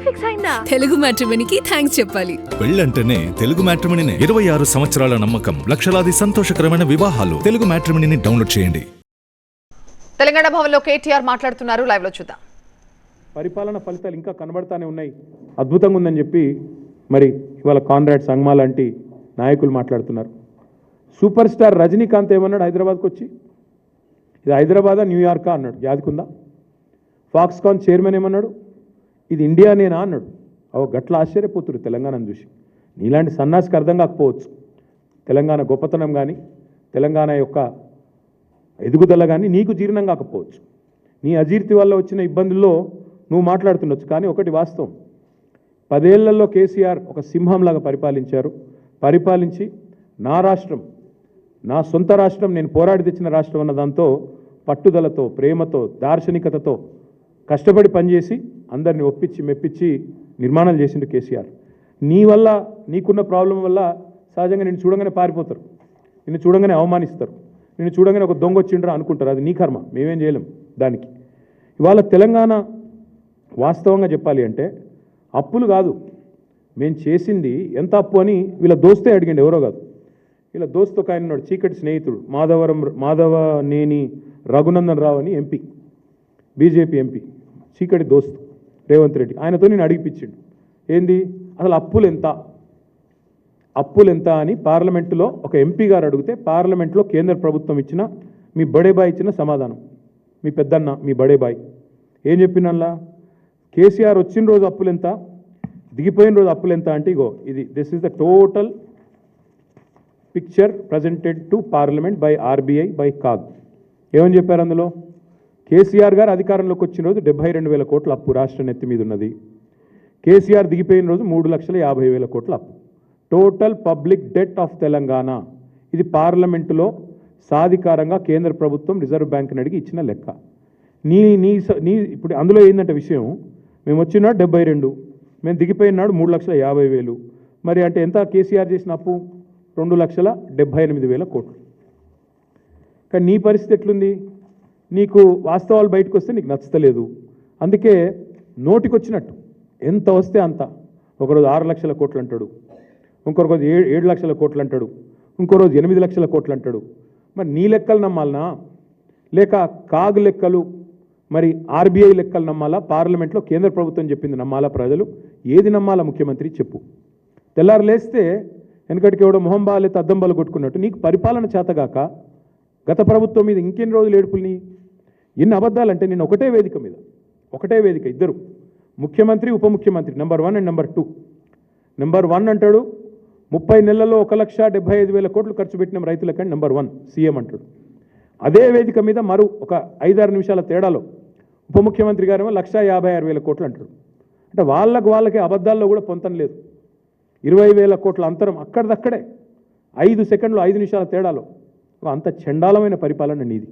Fix అయిందా? Telugu మ్యాట్రిమోనీకి thanks చెప్పాలి. పెళ్ళంటేనే తెలుగు మ్యాట్రిమోనీనే. 26 సంవత్సరాల నమ్మకం, లక్షలాది సంతోషకరమైన వివాహాలు. తెలుగు మ్యాట్రిమోనీని డౌన్లోడ్ చేయండి. తెలంగాణ భవన్లో కేటీఆర్ మాట్లాడుతున్నారు. లైవ్ లో చూద్దాం. పరిపాలన ఫలితాలు ఇంకా కనబడతానే ఉన్నాయి. అద్భుతంగా ఉందని చెప్పి మరి ఇవాళ కాన్రాడ్ సంగ్మా లాంటి నాయకులు మాట్లాడుతున్నారు. సూపర్ స్టార్ రజనీకాంత్ ఏమన్నాడు హైదరాబాద్కి వచ్చి? ఇది హైదరాబాదా న్యూయార్కా అన్నాడు. యాదకుందా? ఫాక్స్కాన్ చైర్మన్ ఏమన్నాడు? ఇది ఇండియానేనా అన్నాడు. గట్ల ఆశ్చర్యపోతురు తెలంగాణను చూసి. నీలాంటి సన్నాసికి అర్థం కాకపోవచ్చు తెలంగాణ గొప్పతనం కానీ తెలంగాణ యొక్క ఎదుగుదల కానీ నీకు జీర్ణం కాకపోవచ్చు. నీ అజీర్తి వల్ల వచ్చిన ఇబ్బందుల్లో నువ్వు మాట్లాడుతుండొచ్చు. కానీ ఒకటి వాస్తవం, 10 ఏళ్లలో కేసీఆర్ ఒక సింహంలాగా పరిపాలించారు. పరిపాలించి నా రాష్ట్రం, నా సొంత రాష్ట్రం, నేను పోరాడి తెచ్చిన రాష్ట్రం అన్న దాంతో పట్టుదలతో, ప్రేమతో, దార్శనికతతో కష్టపడి పనిచేసి అందరిని ఒప్పించి మెప్పించి నిర్మాణాలు చేసిండు కేసీఆర్. నీ వల్ల, నీకున్న ప్రాబ్లం వల్ల సహజంగా నిన్ను చూడంగానే పారిపోతారు, నిన్ను చూడంగానే అవమానిస్తారు, నిన్ను చూడంగానే ఒక దొంగ వచ్చిండ్రా అనుకుంటారు. అది నీ కర్మ, మేమేం చేయలేం దానికి. ఇవాళ తెలంగాణ వాస్తవంగా చెప్పాలి అంటే అప్పులు కాదు మేము చేసింది, ఎంత అప్పు అని వీళ్ళ దోస్తే అడిగండి, ఎవరో కాదు. వీళ్ళ దోస్తు ఒక ఆయన ఉన్నాడు, చీకటి స్నేహితుడు, మాధవనేని రఘునందన్ రావు అని ఎంపీ, బీజేపీ ఎంపీ, చీకటి దోస్తు రేవంత్ రెడ్డి. ఆయనతో నేను అడిగిపించిండు, ఏంది అసలు అప్పులు ఎంత అని పార్లమెంటులో ఒక ఎంపీ గారు అడిగితే పార్లమెంట్లో కేంద్ర ప్రభుత్వం ఇచ్చిన, మీ బడేబాయ్ ఇచ్చిన సమాధానం, మీ పెద్దన్న, మీ బడేబాయ్ ఏం చెప్పినల్లా? కేసీఆర్ వచ్చిన రోజు అప్పులు ఎంత, దిగిపోయిన రోజు అప్పులు ఎంత అంటే ఇగో ఇది, this is the total picture presented to parliament by RBI by CAG. ఏమని చెప్పారు అందులో? కేసీఆర్ గారు అధికారంలోకి వచ్చిన రోజు 72,000 కోట్ల అప్పు రాష్ట్రం ఎత్తి మీద ఉన్నది. కేసీఆర్ దిగిపోయిన రోజు 3,50,000 కోట్ల అప్పు. Total public det of Telangana. ఇది పార్లమెంటులో సాధికారంగా కేంద్ర ప్రభుత్వం రిజర్వ్ బ్యాంక్ని అడిగి ఇచ్చిన లెక్క. నీ ఇప్పుడు అందులో ఏంటంటే విషయం, మేము వచ్చినాడు 72, మేము దిగిపోయినాడు 3,50,000. మరి అంటే ఎంత కేసీఆర్ చేసిన అప్పు? 2,78,000 కోట్లు. కానీ నీ పరిస్థితి ఎట్లుంది? నీకు వాస్తవాలు బయటకు వస్తే నీకు నచ్చలేదు, అందుకే నోటికి వచ్చినట్టు ఎంత వస్తే అంత. ఒకరోజు 6 లక్షల కోట్లు అంటాడు, ఇంకో రోజు 7 లక్షల కోట్లు అంటాడు, ఇంకో రోజు 8 లక్షల కోట్లు అంటాడు. మరి నీ లెక్కలు నమ్మాలనా, లేక కాగ్ లెక్కలు, మరి ఆర్బీఐ లెక్కలు నమ్మాలా, పార్లమెంట్లో కేంద్ర ప్రభుత్వం చెప్పింది నమ్మాలా? ప్రజలు ఏది నమ్మాలా? ముఖ్యమంత్రి చెప్పు. తెల్లారు లేస్తే వెనకటికి ఎవడో మొహం బాగాలేతే అద్దం బలు కొట్టుకున్నట్టు నీకు పరిపాలన చేతగాక గత ప్రభుత్వం మీద ఇంకెన్ని రోజులు ఏడుపుల్ని, ఎన్ని అబద్ధాలంటే నేను ఒకటే వేదిక మీద, ఒకటే వేదిక, ఇద్దరు ముఖ్యమంత్రి ఉప ముఖ్యమంత్రి, నెంబర్ 1 అండ్ నెంబర్ 2. నెంబర్ 1 అంటాడు 30 నెలల్లో 1,75,000 కోట్లు ఖర్చు పెట్టిన రైతులకంటే నెంబర్ 1 సీఎం అంటాడు. అదే వేదిక మీద మరో ఒక 5-6 నిమిషాల తేడాలో ఉప ముఖ్యమంత్రి గారేమో 1,56,000 కోట్లు అంటాడు. అంటే వాళ్ళకే అబద్ధాల్లో కూడా పొంతం లేదు. 20,000 కోట్ల అంతరం అక్కడిదక్కడే 5 సెకండ్లు 5 నిమిషాల తేడాలో. అంత చండాలమైన పరిపాలన నీది.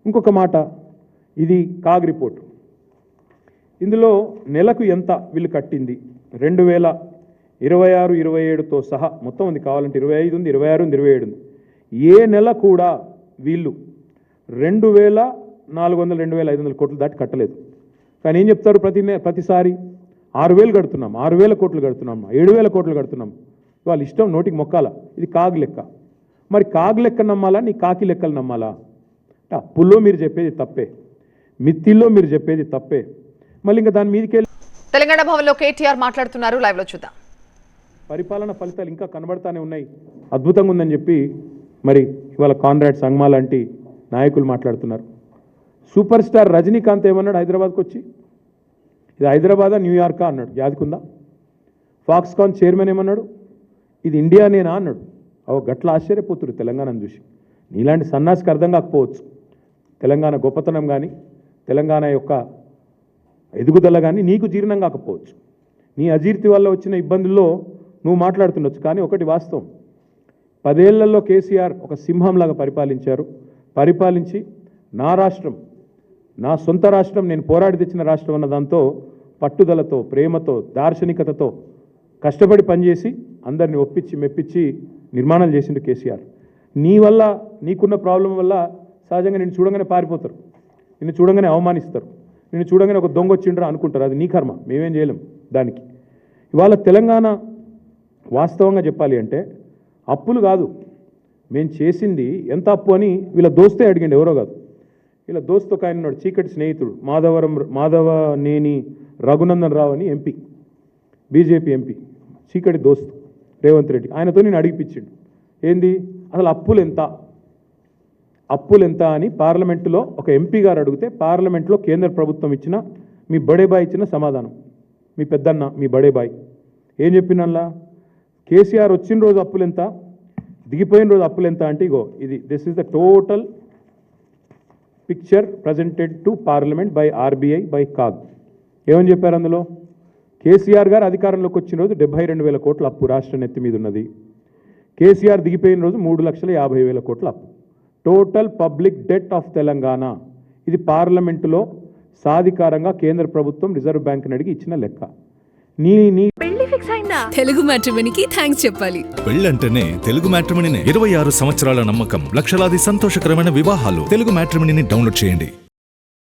ఇంకొక మాట, ఇది కాగ్ రిపోర్టు. ఇందులో నెలకు ఎంత వీళ్ళు కట్టింది 2026-27తో సహా మొత్తం ఉంది, కావాలంటే 25 ఉంది, 26 ఉంది, 27 ఉంది. ఏ నెల కూడా వీళ్ళు 2,400 2,500 కోట్లు దాటి కట్టలేదు. కానీ ఏం చెప్తారు? ప్రతిసారి 6,000 కడుతున్నాం, 6,000 కోట్లు కడుతున్నాం, 7,000 కోట్లు కడుతున్నాం. వాళ్ళ ఇష్టం, నోటికి మొక్కాల. ఇది కాగ్ లెక్క. మరి కాగ్ లెక్క నమ్మాలా, నీ కాకి లెక్కలు నమ్మాలా? అంటే అప్పుల్లో మీరు చెప్పేది తప్పే, మిత్తిల్లో మీరు చెప్పేది తప్పే. మళ్ళీ ఇంకా దాని మీదకి తెలంగాణ భవన్లో కేటీఆర్ మాట్లాడుతున్నారు. లైవ్ లో చూద్దాం. పరిపాలన ఫలితాలు ఇంకా కనబడతానే ఉన్నాయి. అద్భుతంగా ఉందని చెప్పి మరి ఇవాళ కాన్రాడ్ సంగ్మా లాంటి నాయకులు మాట్లాడుతున్నారు. సూపర్ స్టార్ రజనీకాంత్ ఏమన్నాడు హైదరాబాద్కి వచ్చి? ఇది హైదరాబాదా న్యూయార్కా అన్నాడు. యాదకుందా? ఫాక్స్కాన్ చైర్మన్ ఏమన్నాడు? ఇది ఇండియానేనా అన్నాడు. గట్ల ఆశ్చర్యపోతురు తెలంగాణను చూసి. నీలాంటి సన్నాసికి అర్థం కాకపోవచ్చు తెలంగాణ గొప్పతనం కానీ తెలంగాణ యొక్క ఎదుగుదల కానీ నీకు జీర్ణం కాకపోవచ్చు. నీ అజీర్తి వల్ల వచ్చిన ఇబ్బందుల్లో నువ్వు మాట్లాడుతుండొచ్చు. కానీ ఒకటి వాస్తవం, 10 ఏళ్లలో కేసీఆర్ ఒక సింహంలాగా పరిపాలించారు. పరిపాలించి నా రాష్ట్రం, నా సొంత రాష్ట్రం, నేను పోరాడి తెచ్చిన రాష్ట్రం అన్న దాంతో పట్టుదలతో, ప్రేమతో, దార్శనికతతో కష్టపడి పనిచేసి అందరిని ఒప్పించి మెప్పించి నిర్మాణాలు చేసిండు కేసీఆర్. నీ వల్ల, నీకున్న ప్రాబ్లం వల్ల సహజంగా నిన్ను చూడంగానే పారిపోతారు, నిన్ను చూడంగానే అవమానిస్తారు, నిన్ను చూడంగానే ఒక దొంగ వచ్చిండ్రా అనుకుంటారు. అది నీ కర్మ, మేమేం చేయలేం. దానికి. ఇవాళ తెలంగాణ వాస్తవంగా చెప్పాలి అంటే అప్పులు కాదు, మేము చేసింది ఎంత అప్పు అని వీళ్ళ దోస్తే అడిగండి, ఎవరో కాదు. వీళ్ళ దోస్తు ఒక ఆయన ఉన్నాడు, చీకటి స్నేహితుడు, మాధవనేని రఘునందన్ రావు అని ఎంపీ, బీజేపీ ఎంపీ, చీకటి దోస్తు రేవంత్ రెడ్డి. ఆయనతో నేను అడిగిపించిండు, ఏంది అసలు అప్పులు ఎంత అని పార్లమెంటులో ఒక ఎంపీ గారు అడిగితే పార్లమెంట్లో కేంద్ర ప్రభుత్వం ఇచ్చిన, మీ బడేబాయ్ ఇచ్చిన సమాధానం, మీ పెద్దన్న మీ బడేబాయ్ ఏం చెప్పినల్లా, కేసీఆర్ వచ్చిన రోజు అప్పులు ఎంత, దిగిపోయిన రోజు అప్పులు ఎంత అంటే ఇగో ఇది, this is the total picture presented to parliament by RBI by CAG. ఏమని చెప్పారు అందులో, కేసీఆర్ గారు అధికారంలోకి వచ్చిన రోజు 72,000 కోట్ల అప్పు రాష్ట్ర నెత్తి మీద ఉన్నది, కేసీఆర్ దిగిపోయిన రోజు 3,50,000 కోట్ల అప్పు, total public det of Telangana. ఇది పార్లమెంటులో సాధికారంగా కేంద్ర ప్రభుత్వం రిజర్వ్ బ్యాంక్ అడిగి ఇచ్చిన లెక్క. నీ తెలుగు మ్యాట్రిమోనీకి థ్యాంక్స్ చెప్పాలి. పెళ్ళంటేనే తెలుగు మ్యాట్రిమోనీనే. 26 సంవత్సరాల నమ్మకం, లక్షలాది సంతోషకరమైన వివాహాలు. తెలుగు మ్యాట్రిమోనీని డౌన్లోడ్ చేయండి.